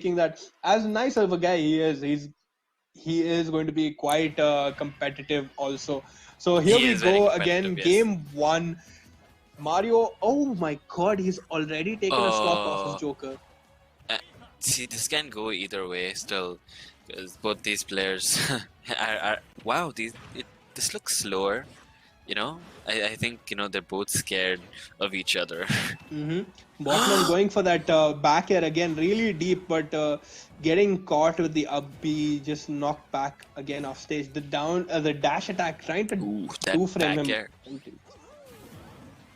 thinking that as nice of a guy he is going to be quite competitive also. So here He we is very go competitive, again, yes. game 1. Mario, oh my god, he's already taken a stock off of Joker. See, this can go either way still, because both these players are wow. This looks slower. You know, I think they're both scared of each other. Botman going for that back air again, really deep, but getting caught with the up B, just knocked back again off stage. The dash attack, trying to Ooh, that two frame back him. air.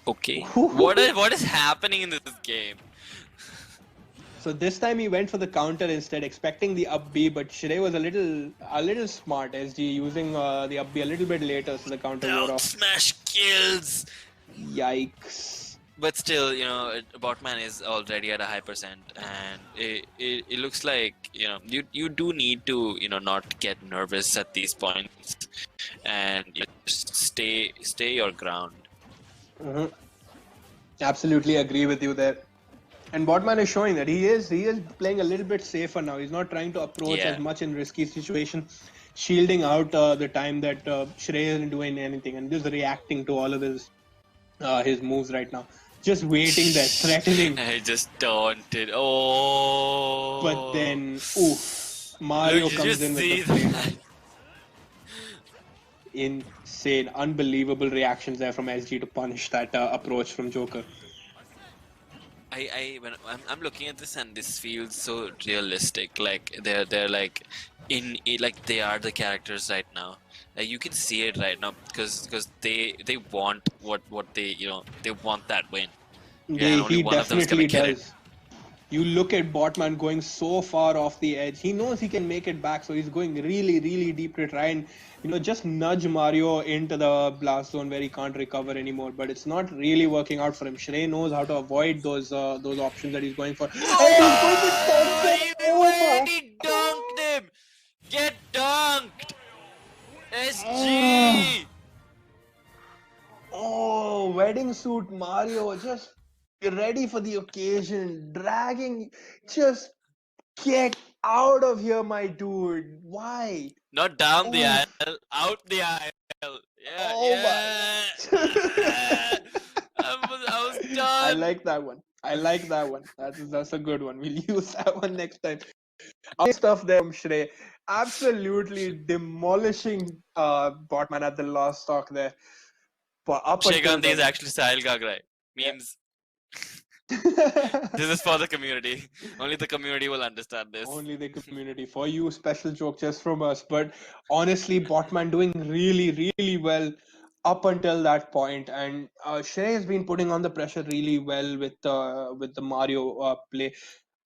Okay, what is happening in this game? So this time he went for the counter instead, expecting the up B, but Shrey was a little smart. SG using the up B a little bit later, so the counter wore Down off. smash kills. Yikes! But still, Botman is already at a high percent, and it looks like you do need to not get nervous at these points, and just stay your ground. Absolutely agree with you there. And Botman is showing that he is playing a little bit safer now. He's not trying to approach as much in risky situation, shielding out the time that Shrey isn't doing anything and just reacting to all of his moves right now. Just waiting there, threatening. I just taunted. Oh. But then, oof, Mario comes in with the flame. Insane, unbelievable reactions there from SG to punish that approach from Joker. When I'm looking at this, and this feels so realistic. Like they're like like they are the characters right now. Like you can see it right now because they want what they they want that win. And only He one of them is gonna definitely get does. it. You look at Botman going so far off the edge. He knows he can make it back, so he's going really, really deep to try and just nudge Mario into the blast zone where he can't recover anymore. But it's not really working out for him. Shrey knows how to avoid those options that he's going for. Oh, he dunked him! Get dunked! SG! Oh, wedding suit Mario, just ready for the occasion, dragging, just get out of here, my dude. Why? Not down the aisle, out the aisle. Yeah, yeah. I was done. I like that one. That's a good one. We'll use that one next time. Stuff there from Shrey. Absolutely demolishing Botman at the last stock there. But up Shegandhi is actually Sahil Gagrai. Memes. This is for the community. Only the community will understand this. Only the community. For you, special joke just from us. But honestly, Botman doing really, really well up until that point. And Shrey has been putting on the pressure really well with the Mario play.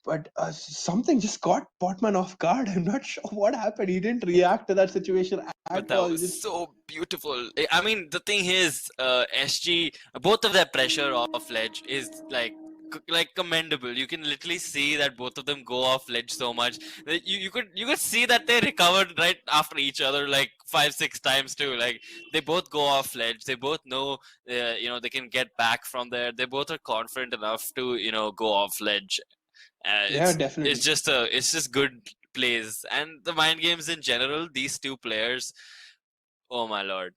But something just caught Botman off guard. I'm not sure what happened. He didn't react to that situation but that was so beautiful. I mean, the thing is, SG, both of their pressure off ledge is like commendable. You can literally see that both of them go off ledge so much that you could see that they recovered right after each other like 5-6 times too. Like they both go off ledge. They both know they can get back from there. They both are confident enough to go off ledge. Yeah, definitely. It's just good plays, and the mind games in general. These two players, oh my lord.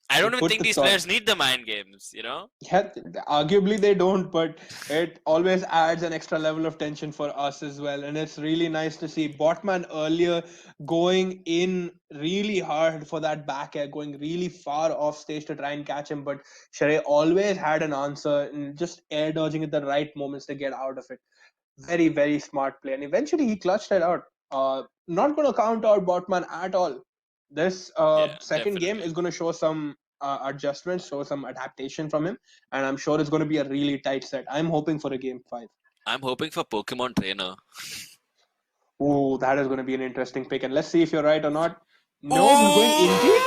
I don't even think these players need the mind games, Yeah, arguably they don't, but it always adds an extra level of tension for us as well. And it's really nice to see Botman earlier going in really hard for that back air, going really far off stage to try and catch him. But Shrey always had an answer and just air dodging at the right moments to get out of it. Very, very smart play. And eventually he clutched it out. Not going to count out Botman at all. This second game is going to show some adjustments, show some adaptation from him, and I'm sure it's going to be a really tight set. I'm hoping for a game 5. I'm hoping for Pokemon Trainer. Oh, that is going to be an interesting pick, and let's see if you're right or not. No, he's going Inkling.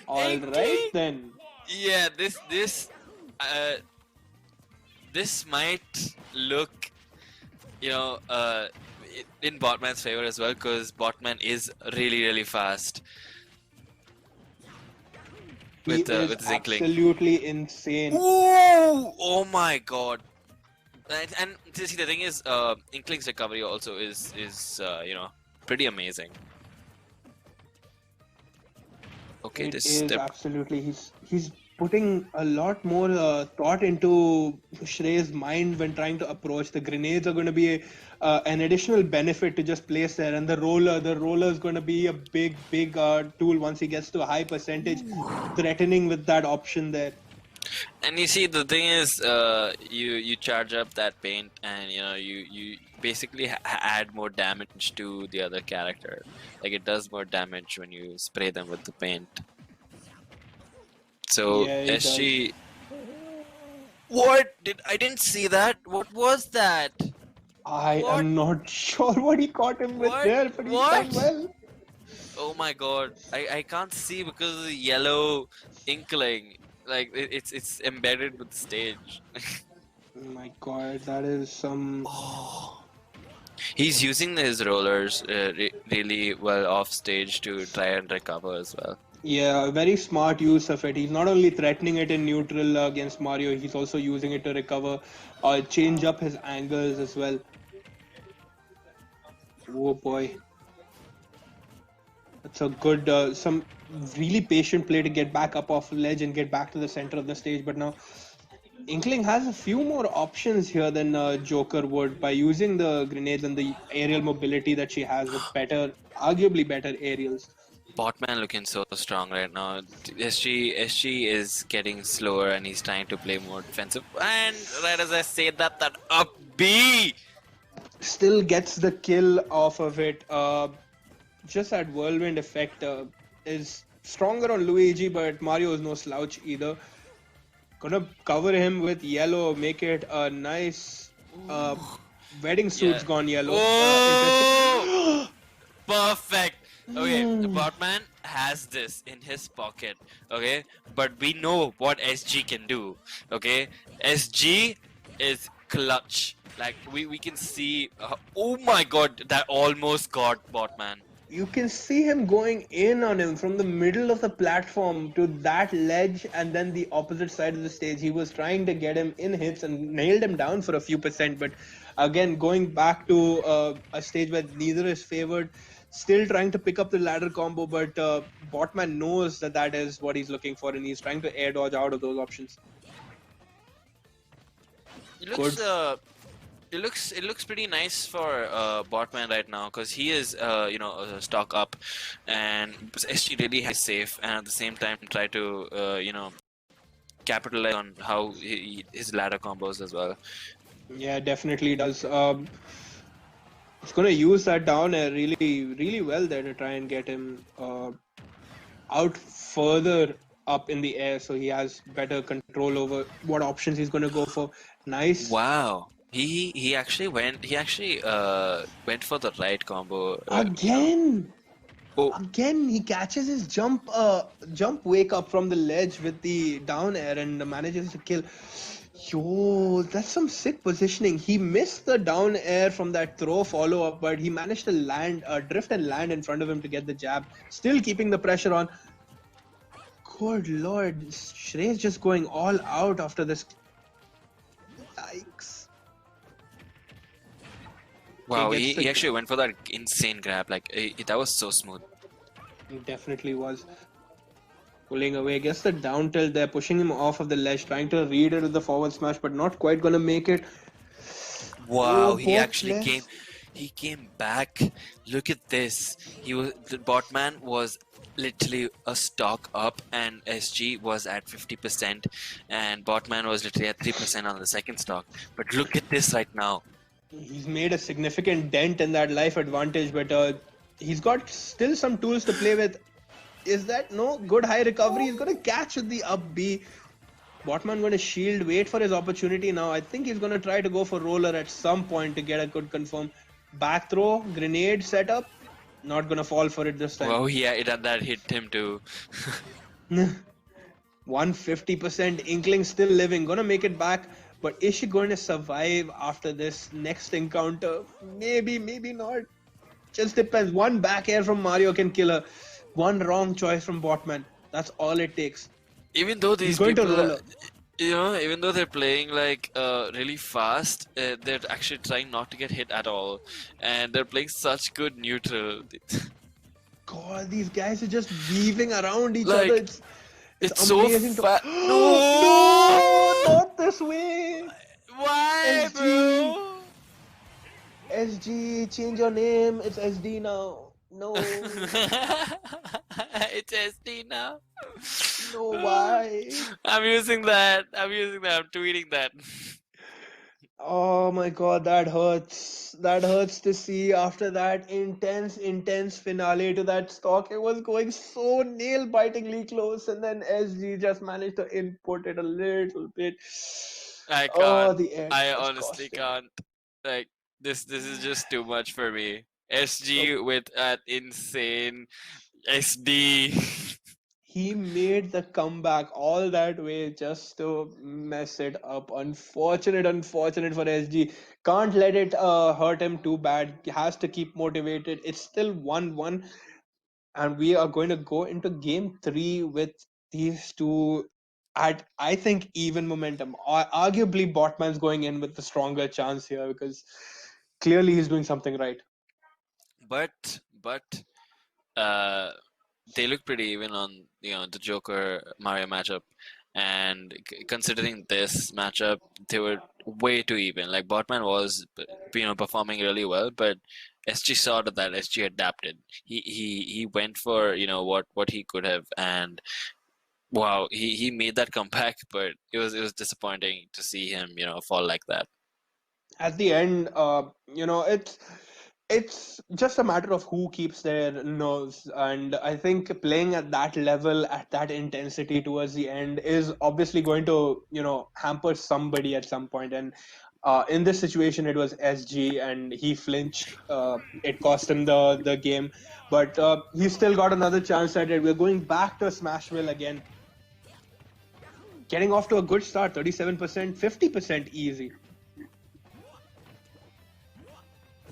All right then. Yeah, this might look, in Botman's favor as well, because Botman is really, really fast. With his Inkling. Absolutely insane. Ooh, oh my god. And see, the thing is, Inkling's recovery also is you know, pretty amazing. Okay, It this is step. absolutely. He's putting a lot more thought into Shrey's mind when trying to approach. The grenades are going to be an additional benefit to just place there, and the roller is going to be a big tool once he gets to a high percentage, threatening with that option there. And you see, the thing is, you charge up that paint, and you know you basically add more damage to the other character. Like it does more damage when you spray them with the paint. So Yeah, he does. SG, what did I didn't see that? What was that? I What? am not sure what he caught him with What? there, but he's done What? well. Oh my god! I can't see because of the yellow inkling. Like it's embedded with the stage. My God, that is some. Oh. He's using his rollers really well off stage to try and recover as well. Yeah, a very smart use of it. He's not only threatening it in neutral against Mario, he's also using it to recover, change up his angles as well. Oh boy, that's a good, some really patient play to get back up off the ledge and get back to the center of the stage. But now Inkling has a few more options here than Joker would by using the grenades and the aerial mobility that she has with better, arguably better aerials. Botman looking so strong right now. SG is getting slower and he's trying to play more defensive. And right as I say that, that up B. Still gets the kill off of it. Just that whirlwind effect is stronger on Luigi, but Mario is no slouch either. Gonna cover him with yellow, make it a nice wedding Yeah. suit's gone yellow. Oh, Interesting. perfect. Okay, Botman has this in his pocket. Okay, but we know what SG can do. Okay, SG is clutch. Like we can see. Oh my god, that almost got Botman. You can see him going in on him from the middle of the platform to that ledge and then the opposite side of the stage. He was trying to get him in hits and nailed him down for a few percent. But again, going back to a stage where neither is favored, still trying to pick up the ladder combo. But Botman knows that that is what he's looking for, and he's trying to air dodge out of those options. It Good. looks it looks pretty nice for Botman right now because he is you know stock up, and SG really has safe, and at the same time try to you know capitalize on how his ladder combos as well. Yeah, definitely does. He's going to use that down air really well there to try and get him out further up in the air, so he has better control over what options he's going to go for. Nice. Wow. He actually went for the right combo. You know. Again. Oh, Again, he catches his jump wake up from the ledge with the down air and manages to kill. Yo, that's some sick positioning. He missed the down air from that throw follow up, but he managed to land, drift and land in front of him to get the jab, still keeping the pressure on. Good lord, Shrey's just going all out after this. Yikes. wow. Gets He the actually went for that insane grab. Like that was so smooth. It definitely was. Pulling away, gets the down tilt there, pushing him off of the ledge, trying to read it with the forward smash, but not quite gonna make it. Wow, Oh, he both actually players. he came back. Look at this. The Botman was literally a stock up, and SG was at 50%, and Botman was literally at 3% on the second stock. But look at this right now. He's made a significant dent in that life advantage, but he's got still some tools to play with. Is that no good high recovery? He's gonna catch with the up B. Botman gonna shield, wait for his opportunity now. I think he's gonna try to go for roller at some point to get a good confirm. Back throw, grenade setup. Not gonna fall for it this time. Wow, yeah, that hit him too. 150% Inkling still living, gonna make it back. But is she going to survive after this next encounter? Maybe, maybe not. Just depends. One back air from Mario can kill her. One wrong choice from Botman. That's all it takes. Even though He's these going to people, roller. You know, even though they're playing like really fast, they're actually trying not to get hit at all, and they're playing such good neutral. God, these guys are just weaving around each other. Like It's it's so amazing to. fat. No, No, not this way. why, SG, bro? SG, change your name. It's SD now. No, It's SD now. no, why? I'm using that. I'm using that. I'm tweeting that. Oh my God, that hurts. That hurts to see after that intense finale to that stock. It was going so nail-bitingly close, and then SG just managed to input it a little bit. I Oh, can't. the end I was honestly costing. can't. Like this is just too much for me. Uh, SG with an insane SD. he made the comeback all that way just to mess it up. Unfortunate for SG. Can't let it hurt him too bad. Has to keep motivated. It's still 1-1, and we are going to go into game 3 with these two at, I think, even momentum. Arguably, Botman's going in with the stronger chance here because clearly he's doing something right. but uh they look pretty even on the Joker Mario matchup, and considering this matchup, they were way too even. Like Botman was performing really well, but SG saw that SG adapted. He went for what he could have, and wow, he made that comeback, but it was disappointing to see him fall like that. At the end, it's just a matter of who keeps their nerves, and I think playing at that level, at that intensity towards the end is obviously going to hamper somebody at some point. And in this situation, it was SG, and he flinched. It cost him the game, but he still got another chance at it. We're going back to Smashville again, getting off to a good start. 37%, 50% easy.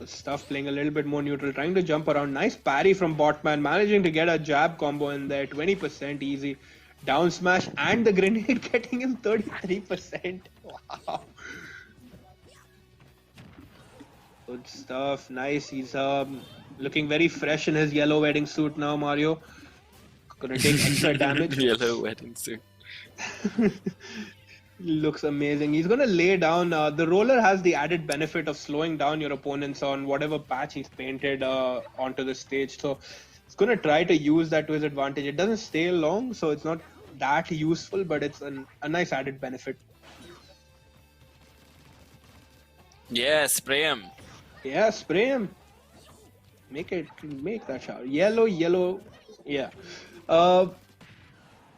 Stuff playing a little bit more neutral, trying to jump around. Nice parry from Botman, managing to get a jab combo in there. 20% easy. Down smash and the grenade getting him 33%. Wow. Good stuff. Nice. He's looking very fresh in his yellow wedding suit now, Mario. Gonna take extra damage. Yellow wedding suit. Looks amazing. He's going to lay down. The roller has the added benefit of slowing down your opponents on whatever patch he's painted onto the stage. So he's going to try to use that to his advantage. It doesn't stay long, so it's not that useful, but it's a nice added benefit. Yeah, spray him. Yeah, spray him. Make that shower. Yellow. Yeah.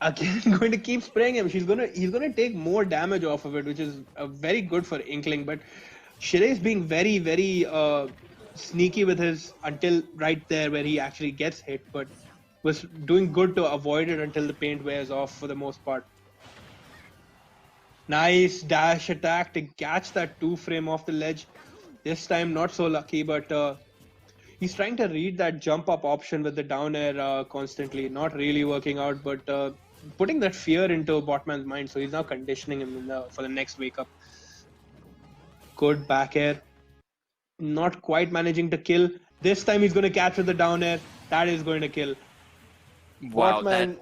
Again, going to keep spraying him. He's gonna take more damage off of it, which is very good for Inkling. But Shirey's being very sneaky with his until right there where he actually gets hit, but was doing good to avoid it until the paint wears off for the most part. Nice dash attack to catch that 2 frame off the ledge. This time not so lucky, but he's trying to read that jump up option with the down air constantly. Not really working out, but putting that fear into Botman's mind. So he's now conditioning him for the next wake up. Good back air. Not quite managing to kill. This time he's going to catch with the down air. That is going to kill. Wow, Botman.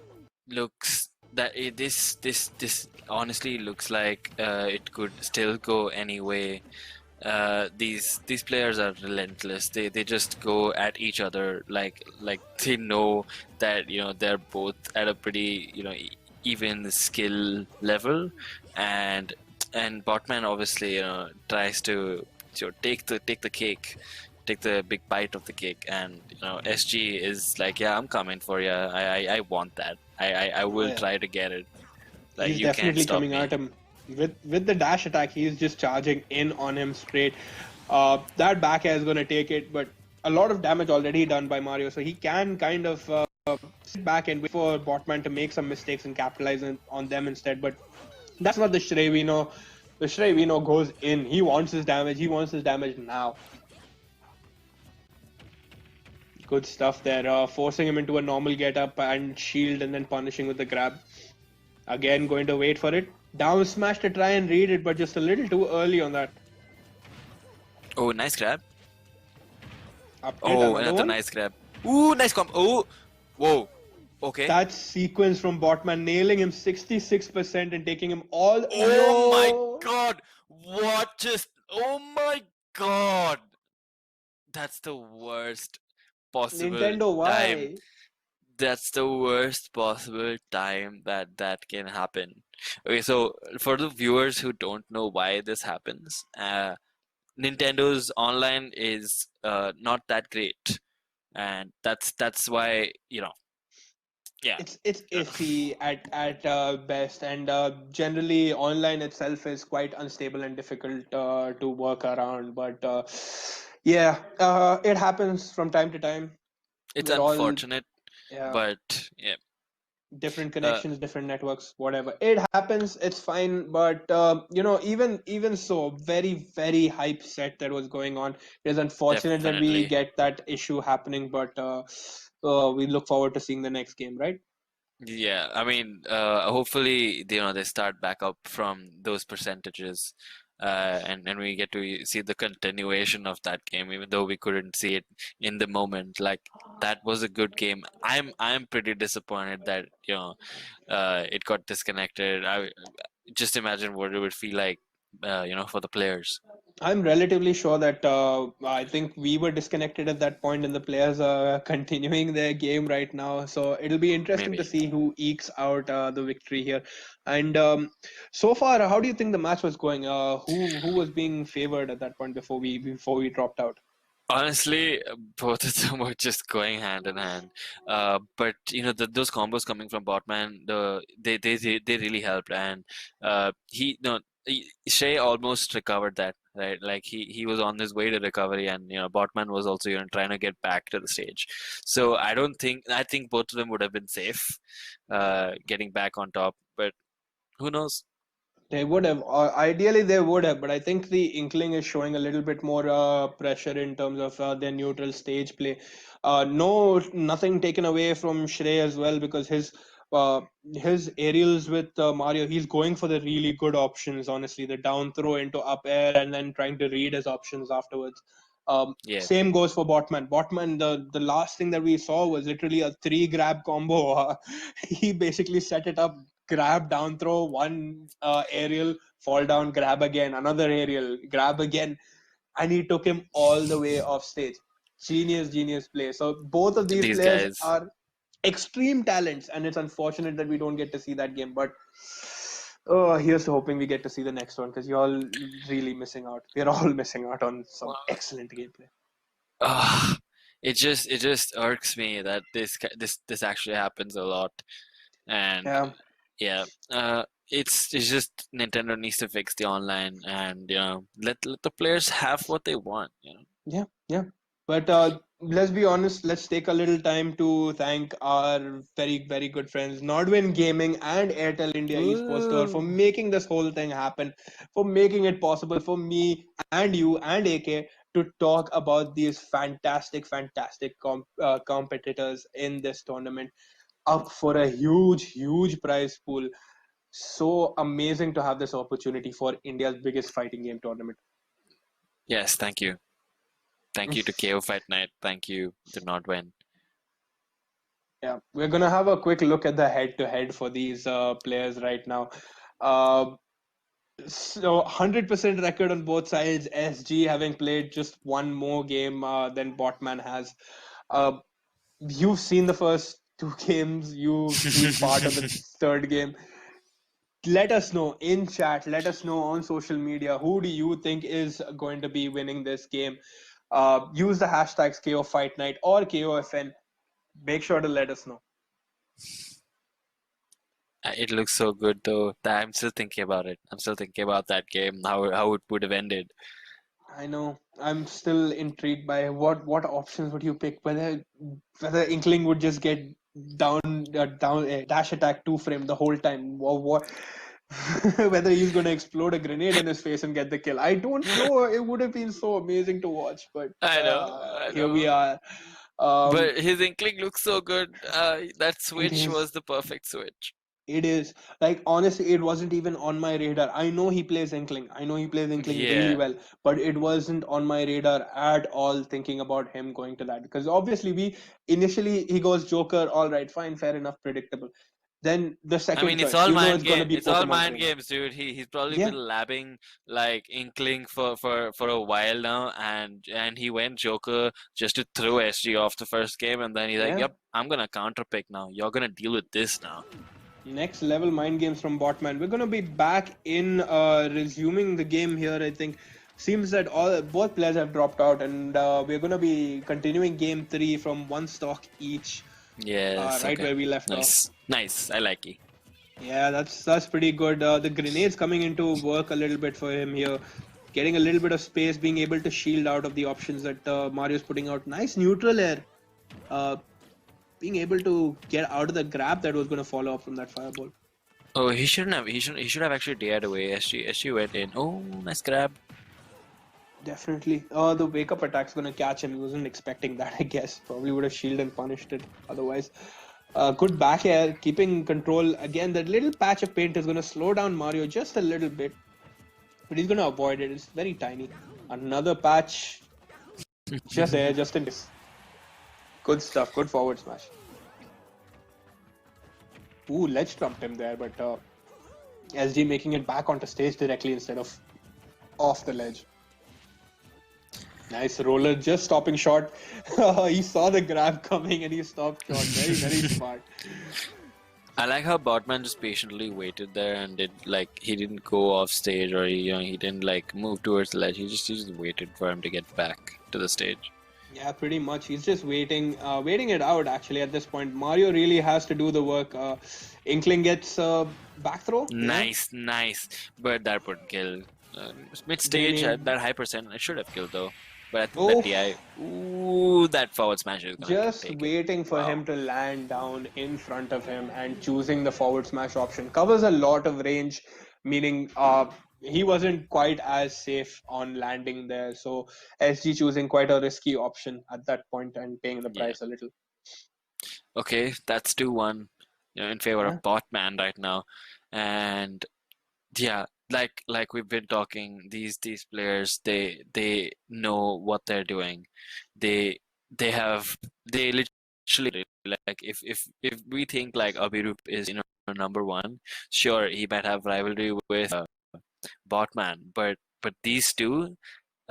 this honestly looks like it could still go any way. These players are relentless. They just go at each other like they know that they're both at a pretty even skill level, and Botman obviously tries to take the cake, take the big bite of the cake, and SG is like, yeah, I'm coming for you. I want that. I will try to get it. Like, He's you can't definitely stop coming me. at him with the dash attack. He's just charging in on him straight. That back air is going to take it, but a lot of damage already done by Mario, so he can kind of sit back and wait for Botman to make some mistakes and capitalize on them instead. But that's not the Shrey we know. The Shrey we know goes in. He wants his damage. He wants his damage now. Good stuff there. Forcing him into a normal get up and shield, and then punishing with the grab. Again, going to wait for it. Down smash to try and read it, but just a little too early on that. Oh, nice grab. Update, Oh, another another one. nice grab. Ooh, nice comp. Oh, whoa. Okay. That sequence from Botman nailing him 66% and taking him all. Oh my Yo! god. What just. Oh my god. That's the worst possible Nintendo, time. why? That's the worst possible time that can happen. Okay, so for the viewers who don't know why this happens, Nintendo's online is not that great, and that's why yeah. It's iffy at best, and generally online itself is quite unstable and difficult to work around. But yeah, it happens from time to time. It's We're all, unfortunate, yeah, but yeah. different Uh, connections, different networks, whatever. It happens. It's fine. But even so, very hype set that was going on. It is unfortunate that we Definitely. get that issue happening, but we look forward to seeing the next game, right? Yeah, I mean, hopefully, they start back up from those percentages, and we get to see the continuation of that game, even though we couldn't see it in the moment. Like that was a good game. I'm pretty disappointed that it got disconnected. I just imagine what it would feel like, for the players. I'm relatively sure that I think we were disconnected at that point, and the players are continuing their game right now. So it'll be interesting to Maybe. see who ekes out the victory here. And so far, how do you think the match was going? Who was being favored at that point before we dropped out? Honestly, both of them were just going hand in hand. But those combos coming from Botman, they really helped, and Shay almost recovered that, right? Like he was on his way to recovery, and Botman was also trying to get back to the stage. So I think both of them would have been safe, getting back on top. But who knows? They would have. Ideally, they would have, but I think the Inkling is showing a little bit more pressure in terms of their neutral stage play. No, nothing taken away from Shrey as well, because uh, his aerials with Mario, he's going for the really good options. Honestly, the down throw into up air and then trying to read his options afterwards. Yeah, Same goes for Botman. Botman, the last thing that we saw was literally a three grab combo. He basically set it up, grab, down throw, one aerial, fall down, grab again, another aerial, grab again, and he took him all the way off stage. Genius play. So both of these these players guys. are extreme talents, and it's unfortunate that we don't get to see that game. But here's to hoping we get to see the next one, because you're all really missing out. We're all missing out on some excellent gameplay. Ah, it just irks me that this actually happens a lot, and Yeah, yeah, it's just Nintendo needs to fix the online, and let the players have what they want. yeah. But let's be honest, let's take a little time to thank our very good friends, Nodwin Gaming and Airtel India Esports Store, for Woo. making this whole thing happen, for making it possible for me and you and AK to talk about these fantastic competitors in this tournament, up for a huge prize pool. So amazing to have this opportunity for India's biggest fighting game tournament. Yes, thank you to KO Fight Night, thank you to Nodwin. Yeah, we're gonna have a quick look at the head-to-head for these players right now. Uh, so 100% record on both sides. SG having played just one more game than Botman has. Uh, you've seen the first two games. You've seen part of the third game. Let us know in chat. Let us know on social media. Who do you think is going to be winning this game? Use the hashtags KO Fight Night or KOFN. Make sure to let us know. It looks so good though that I'm still thinking about it. I'm still thinking about that game, how it would have ended. I know. I'm still intrigued by what options would you pick? Whether Inkling would just get down dash attack two frame the whole time, or what? Whether he's going to explode a grenade in his face and get the kill. I don't know. It would have been so amazing to watch, but I here we know. are. Um, But his Inkling looks so good. That it switch is. was the perfect switch. It is like honestly, it wasn't even on my radar. I know he plays Inkling. I know he plays Inkling really Yeah. well, but it wasn't on my radar at all. Thinking about him going to that because obviously we initially he goes Joker. All right, fine, fair enough, predictable. Then the I second mean, it's choice, all you know, mind it's gonna game. be It's all Pokemon mind trainer. games, dude. He's probably been Yeah, labbing like Inkling for a while now, and he went Joker just to throw SG off the first game, and then he's like, yeah. "Yep, I'm gonna counter pick now. You're gonna deal with this now." Next level mind games from Botman. We're gonna be back in resuming the game here. I think seems that all both players have dropped out, and we're gonna be continuing game three from one stock each, Yes. right Okay. where we left off. Nice. Nice. I like it. Yeah, that's pretty good. The grenades coming into work a little bit for him here, getting a little bit of space, being able to shield out of the options that Mario's putting out. Nice neutral air. Uh, being able to get out of the grab that was going to follow up from that fireball. Oh, he shouldn't have. He should have actually dared away. SG went in. Oh, nice grab. Definitely. The wake up attack's gonna catch him. He wasn't expecting that, I guess. Probably would have shielded and punished it otherwise. Good back air, keeping control. Again, that little patch of paint is gonna slow down Mario just a little bit, but he's gonna avoid it. It's very tiny. Another patch just there, just in case. Good stuff. Good forward smash. Ooh, ledge trumped him there, but SG making it back onto stage directly instead of off the ledge. Nice roller, just stopping short. He saw the grab coming and he stopped short. Very, very smart. I like how Botman just patiently waited there and he didn't go off stage or he didn't like move towards the ledge. He just waited for him to get back to the stage. Yeah, pretty much. He's just waiting it out actually at this point. Mario really has to do the work. Inkling gets back throw. Nice. But that would kill. Mid stage Grenade. at that high percent, I should have killed though. But I think Oh, that DI. Ooh, that forward smash is gonna just take it. waiting for Wow. him to land down in front of him and choosing the forward smash option covers a lot of range, meaning he wasn't quite as safe on landing there. So SG choosing quite a risky option at that point and paying the Yeah. price a little. Okay, that's 2-1, in favor Yeah, of Botman right now, and yeah, like we've been talking, these players they know what they're doing. They they literally like if we think like Abirup is number one, sure he might have rivalry with Botman, but these two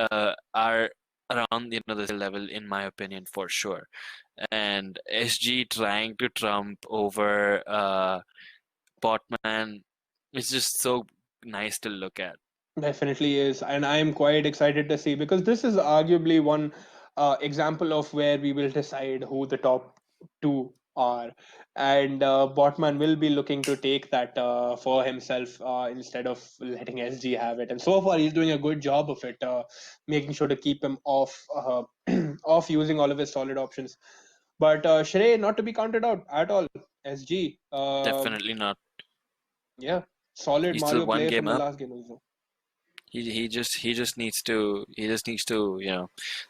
are around the same level in my opinion for sure. And SG trying to trump over Botman is just so nice to look at. definitely is. And I'm quite excited to see because this is arguably one example of where we will decide who the top two are. And Botman will be looking to take that for himself instead of letting SG have it. And so far, he's doing a good job of it, making sure to keep him off off using all of his solid options. But Shrey, not to be counted out at all. SG, Definitely not. yeah, solid He's still Mario one player game from the up. last game also. He just needs to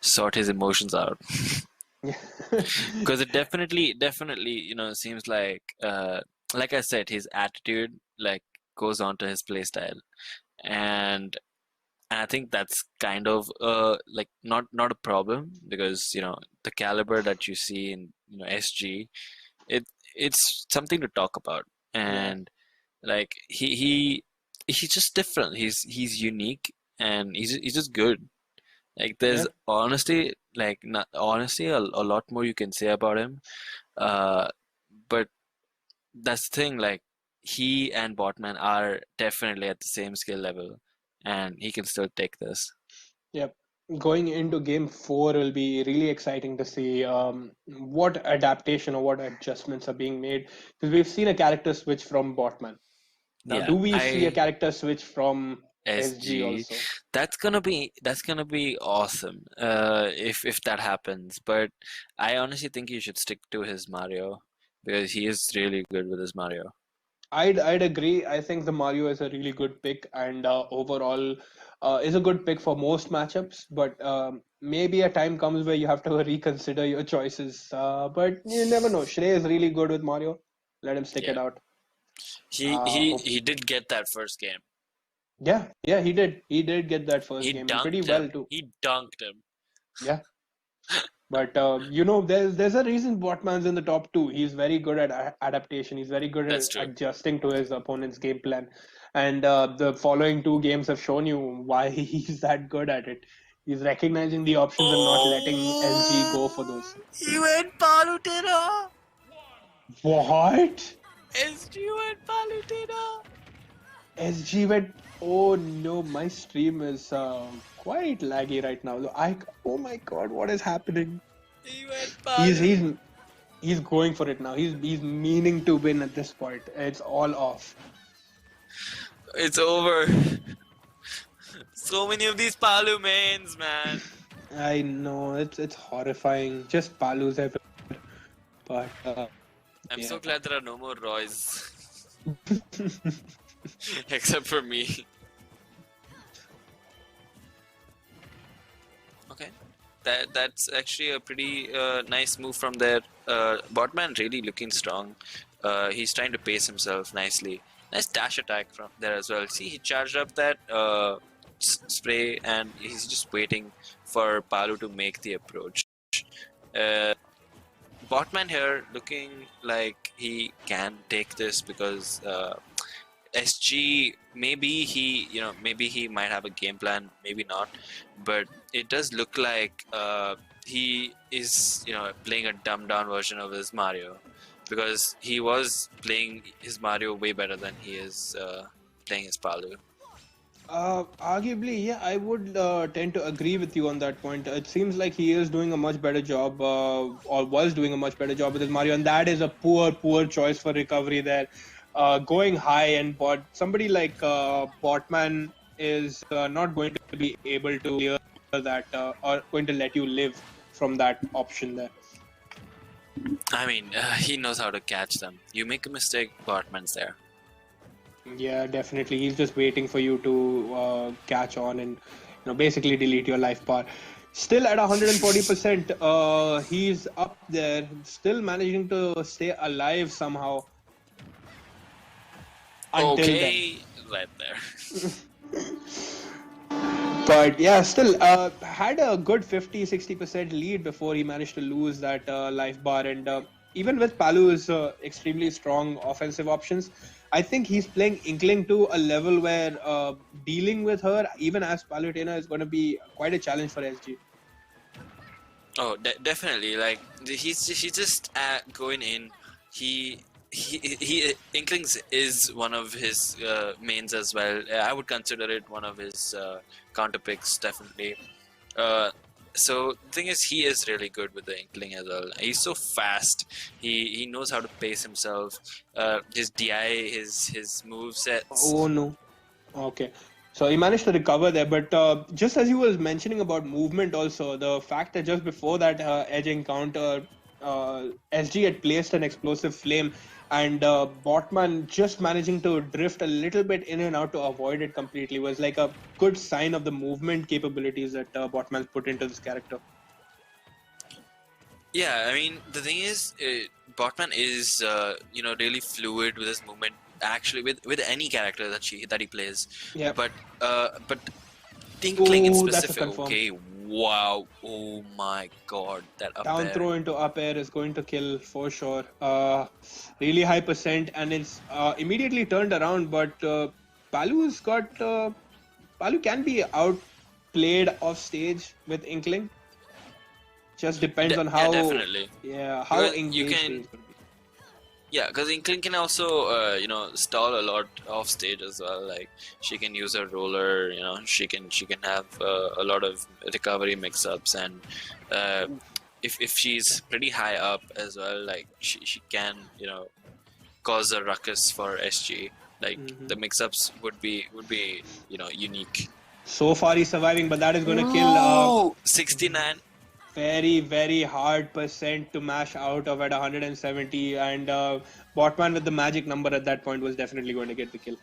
sort his emotions out. Yeah. Because it definitely seems like I said, his attitude like goes on to his playstyle, and I think that's kind of like not a problem, because the caliber that you see in SG, it it's something to talk about. Yeah, And like he's just different. He's unique, and he's just good. Like yeah, there's honestly like not honestly a lot more you can say about him. Uh, but that's the thing. Like he and Botman are definitely at the same skill level, and he can still take this. yep. Going into game four will be really exciting to see what adaptation or what adjustments are being made because we've seen a character switch from Botman. Now, Yeah, do we see a I character switch from SG SG. also? That's gonna be awesome. If that happens, but I honestly think he should stick to his Mario, because he is really good with his Mario. I'd agree. I think the Mario is a really good pick, and overall is a good pick for most matchups. But maybe a time comes where you have to reconsider your choices. But you never know. Shrey is really good with Mario. Let him stick it Yeah. out. He did get that first game. Yeah, he did. He did get that first He game and pretty dunked well him. too. He dunked him. Yeah. But there's a reason Botman's in the top two. He's very good at adaptation. He's very good That's at true. adjusting to his opponent's game plan, and the following two games have shown you why he's that good at it. He's recognizing the options and not letting SG go for those. He went Palutena. What? SG went Palutena. SG went. Oh no, my stream is quite laggy right now. Oh my god, what is happening? He went He's Palu. he's he's going for it now. He's meaning to win at this point. It's all off. It's over. So many of these Palu mains, man. I know it's horrifying. Just Palus everywhere. But I'm yeah. so glad there are no more Roys. Except for me. Okay. That's actually a pretty nice move from there. Botman really looking strong. He's trying to pace himself nicely. Nice dash attack from there as well. See, he charged up that spray and he's just waiting for Palu to make the approach. Botman here looking like he can take this because SG maybe he might have a game plan, maybe not, but it does look like he is playing a dumbed down version of his Mario, because he was playing his Mario way better than he is playing his Palu. Arguably, yeah, I would tend to agree with you on that point. It seems like he is doing a much better job, or was doing a much better job with his Mario, and that is a poor choice for recovery there. Going high and somebody like Botman is not going to be able to clear that or going to let you live from that option there. I mean, he knows how to catch them. You make a mistake, Botman's there. Yeah, definitely. He's just waiting for you to catch on and basically delete your life bar. Still at 140%, he's up there, still managing to stay alive somehow. Until okay, then. Right there. But yeah, still had a good 50-60% lead before he managed to lose that life bar. And even with Palu's extremely strong offensive options, I think he's playing Inkling to a level where dealing with her, even as Palutena, is going to be quite a challenge for SG. Oh, definitely. Like he's just going in. He Inklings is one of his mains as well. I would consider it one of his counter picks, definitely. So the thing is, he is really good with the Inkling as well. He's so fast. He knows how to pace himself. His DI, his move sets. Oh no. Okay. So he managed to recover there, but just as you was mentioning about movement also, the fact that just before that edge encounter, SG had placed an explosive flame, and Botman just managing to drift a little bit in and out to avoid it completely was like a good sign of the movement capabilities that Botman's put into this character. Yeah, I mean the thing is, Botman is really fluid with his movement. Actually, with any character that he plays. Yeah. But Inkling in That's a specific. confirm. Okay, wow. Oh my god, that up Down air. throw into up air is going to kill for sure. Really high percent, and it's immediately turned around. But Palu's got Palu can be outplayed off stage with Inkling. Just depends on how. Yeah, definitely. Yeah, how engaged you he can. is going to be. Yeah, because Inkling can also stall a lot off stage as well. Like she can use her roller. She can have a lot of recovery mix-ups, and if she's pretty high up as well, like she can cause a ruckus for SG. Like the mix-ups would be unique. So far he's surviving, but that is going to kill 69. very, very hard percent to mash out of at 170, and Botman with the magic number at that point was definitely going to get the kill.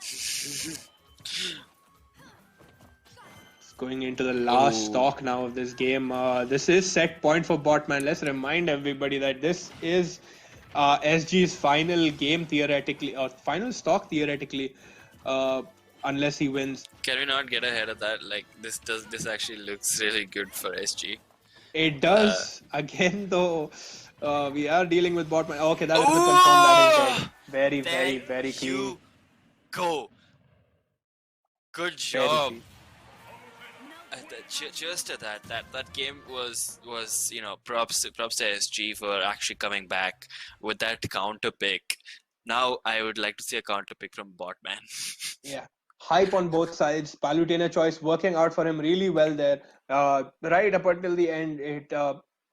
It's going into the last stock now of this game. This is set point for Botman. Let's remind everybody that this is SG's final game theoretically, or final stock theoretically, unless he wins. Can we not get ahead of that? Like this actually looks really good for SG. It Uh, does again though. We are dealing with Botman. Okay, that doesn't confirm that is dead. oh, Very, there very, very clean. you go. Good Very job. clean. Cheers to that. That game was props to SG for actually coming back with that counter pick. Now I would like to see a counter pick from Botman. Yeah. Hype on both sides. Palutena choice working out for him really well there. Right up until the end,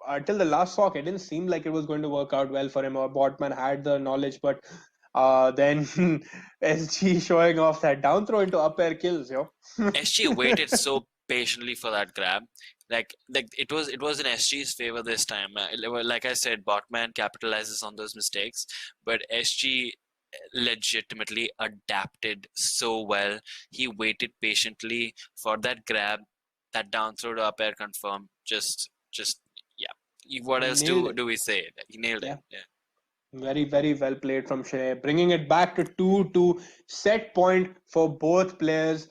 until the last sock, it didn't seem like it was going to work out well for him. Or Botman had the knowledge, but then SG showing off that down throw into up air kills, yo. SG waited so patiently for that grab. Like it was in SG's favor this time. Like I said, Botman capitalizes on those mistakes, but SG legitimately adapted so well. He waited patiently for that grab, that down throw to up air confirm. Just yeah. What else Nailed do it. do we say? He nailed it. Yeah. Yeah. Very, very well played from Shea. Bringing it back to 2-2. Set point for both players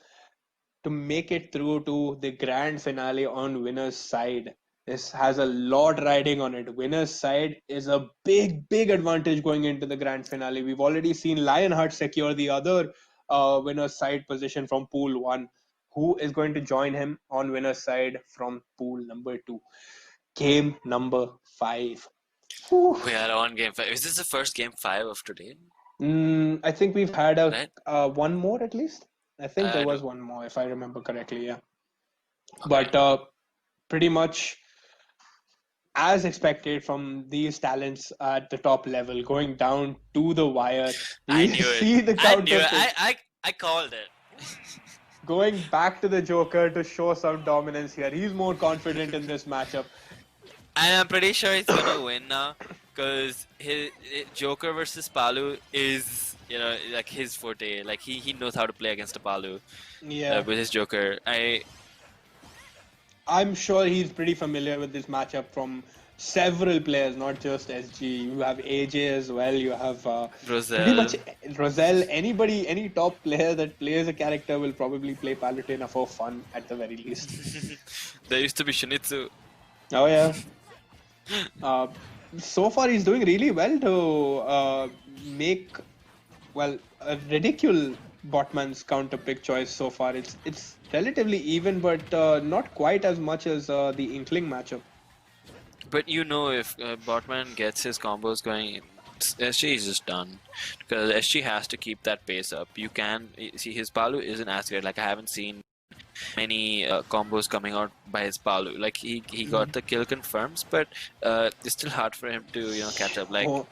to make it through to the grand finale on winner's side. This has a lot riding on it. Winner's side is a big, big advantage going into the grand finale. We've already seen Lionheart secure the other winner's side position from pool one. Who is going to join him on winner's side from pool number two? Game number five. Whew. We are on game 5. Is this the first game 5 of today? I think we've had a Right? one more at least. I think there I was don't. one more if I remember correctly. Yeah, Okay. but pretty much as expected from these talents at the top level, going down to the wire. I We knew it. see the I knew counter it. pick I called it. going back to the Joker to show some dominance here. He's more confident in this matchup. And I'm pretty sure he's gonna win now, because his Joker versus Palu is like his forte. Like he knows how to play against a Palu Yeah, with his Joker. I'm sure he's pretty familiar with this matchup from several players, not just SG. You have AJ as well. You have pretty much Roselle. Roselle. Anybody, any top player that plays a character will probably play Palutena for fun at the very least. There used to be Shinizu. Oh yeah. Uh, so far, he's doing really well to make a ridicule Botman's counter pick choice so far. It's relatively even, but not quite as much as the Inkling matchup. But if Botman gets his combos going, SG is just done, because SG has to keep that pace up. You can see his Palu isn't as great. Like I haven't seen many combos coming out by his Palu. Like he got the kill confirms, but it's still hard for him to catch up. Like Oh,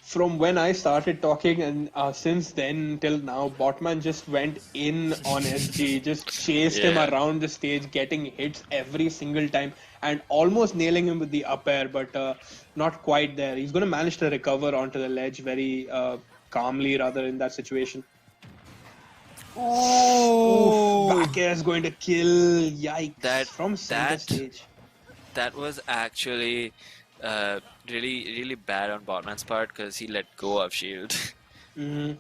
from when I started talking and since then till now, Botman just went in on SG, just chased him yeah. around the stage, getting hits every single time and almost nailing him with the up air, but not quite there. He's going to manage to recover onto the ledge very calmly, rather, in that situation. Oof, Ooh, back air is going to kill. Yikes. that From center that stage. that was actually really bad on Botman's part, because he let go of shield. hmm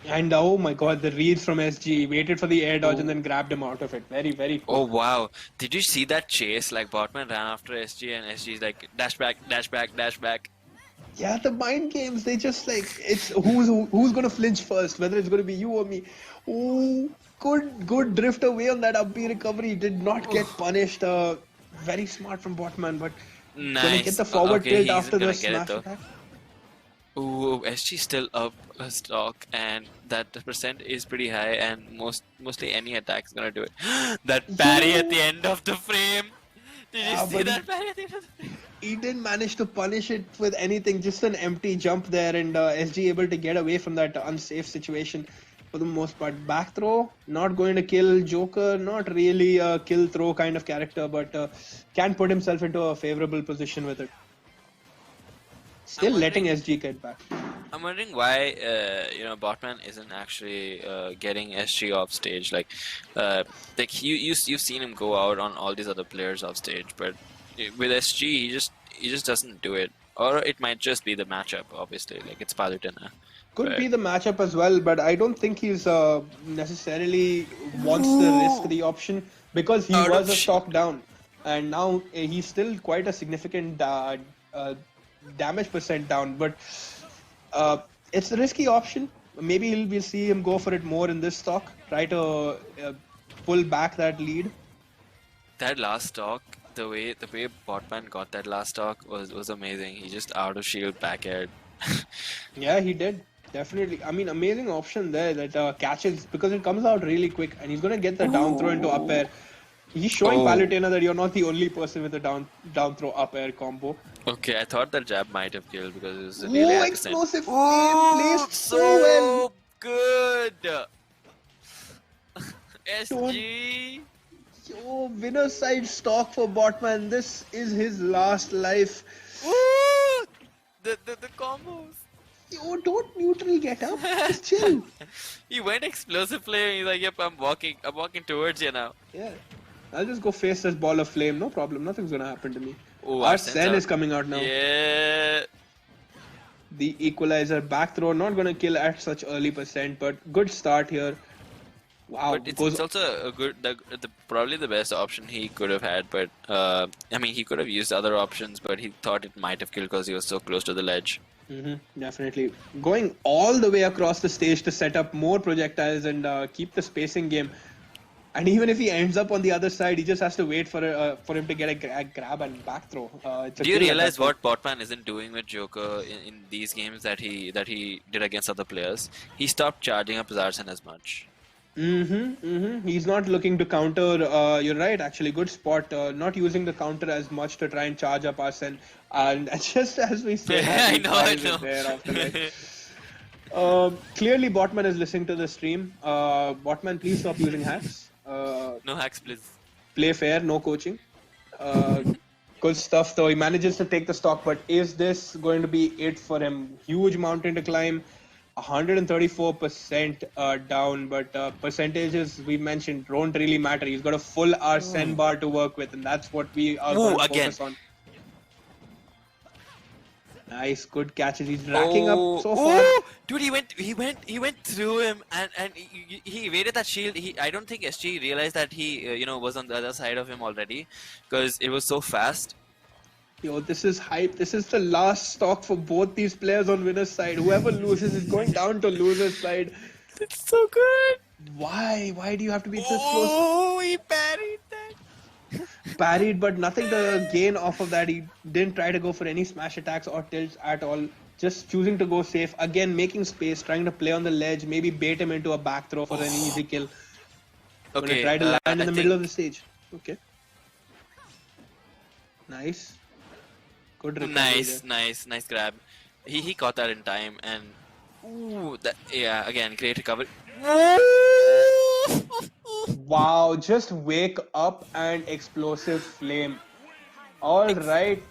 And oh my god, the reads from SG. Waited for the air dodge and Oh. then grabbed him out of it. Very, very Oh cool. wow! Did you see that chase? Like Botman ran after SG, and SG's like dash back, dash back, dash back. Yeah, the mind games, they just like, it's who's gonna flinch first, whether it's gonna be you or me. Oh, good drift away on that up B recovery. Did not get punished. Very smart from Botman, but gonna get Nice. the forward Okay, tilt he after isn't the gonna get it smash though. attack. Ooh, SG still up a stock, and that percent is pretty high, and mostly any attack is gonna do it. That parry at the Yo, end of the frame. Did you see but that parry at the end of the frame? he didn't manage to punish it with anything, just an empty jump there, and SG able to get away from that unsafe situation for the most part. Back throw, not going to kill Joker, not really a kill throw kind of character, but can put himself into a favorable position with it. I'm Still letting wondering. SG get back. I'm wondering why Botman isn't actually getting SG off stage. Like you've seen him go out on all these other players off stage, but with SG he just doesn't do it. Or it might just be the matchup, obviously. Like, it's Palutena. Could But be the matchup as well, but I don't think he's necessarily wants to risk ooh, the option because he out was of a shield. stock down, and now he's still quite a significant damage percent down. But uh, it's a risky option. Maybe we'll see him go for it more in this stock. Try to pull back that lead. That last stock, the way Botman got that last stock was amazing. He just out of shield back air. Yeah, he did. Definitely. I mean, amazing option there that catches because it comes out really quick and he's going to get the down throw into up Ooh. air. He's showing Oh, Palutena that you're not the only person with a down throw up air combo. okay. I thought that jab might have killed because it was a really Ooh, high percent. explosive flame Ooh, placed so well. so good. Don't SG. yo winner side stock for Botman. This is his last life. Ooh, the combos. Yo, don't neutral get up. Just chill. He went explosive flame. He's like, "Yep, I'm walking towards you now." Yeah. I'll just go face this ball of flame. No problem. Nothing's gonna happen to me. Oh, Arsen's Arsene out. is coming out now. Yeah. The equalizer back throw, not gonna kill at such early percent, but good start here. Wow, But it's, goes it's also a good, probably the best option he could have had. But I mean, he could have used other options, but he thought it might have killed because he was so close to the ledge. definitely going all the way across the stage to set up more projectiles and keep the spacing game. And even if he ends up on the other side, he just has to wait for him to get a grab and back throw. It's a Do you kill at realize that point. what Botman isn't doing with Joker in these games that he did against other players? He stopped charging up his Arsen as much. He's not looking to counter. You're right, actually, good spot. Not using the counter as much to try and charge up Arsene. And just as we say that, I he know, I flies it know. there after that. Clearly, Botman is listening to the stream. Botman, please stop using hacks. No hacks, please. Play fair, no coaching. Uh, good stuff, though. He manages to take the stock, but is this going to be it for him? Huge mountain to climb. 134% down, but percentages we mentioned don't really matter. He's got a full Arsene bar to work with, and that's what we are going Ooh, to again. focus on. Nice, good catches. He's racking up Oh, so far. oh, dude, he went through him and he evaded that shield. I don't think SG realized that he was on the other side of him already because it was so fast. Yo, this is hype. This is the last stock for both these players on winner's side. Whoever loses is going down to loser's side. It's so good. Why? Why do you have to be this close? Oh, he parried that. Parried, but nothing to gain off of that. He didn't try to go for any smash attacks or tilts at all. Just choosing to go safe. Again, making space, trying to play on the ledge, maybe bait him into a back throw for an easy kill. Gonna Okay, try to land in I the middle think of the stage. Okay. Nice. Good recovery there. nice grab. He caught that in time and ooh, that yeah, again, great recovery. Wow, just wake up and explosive flame. All right.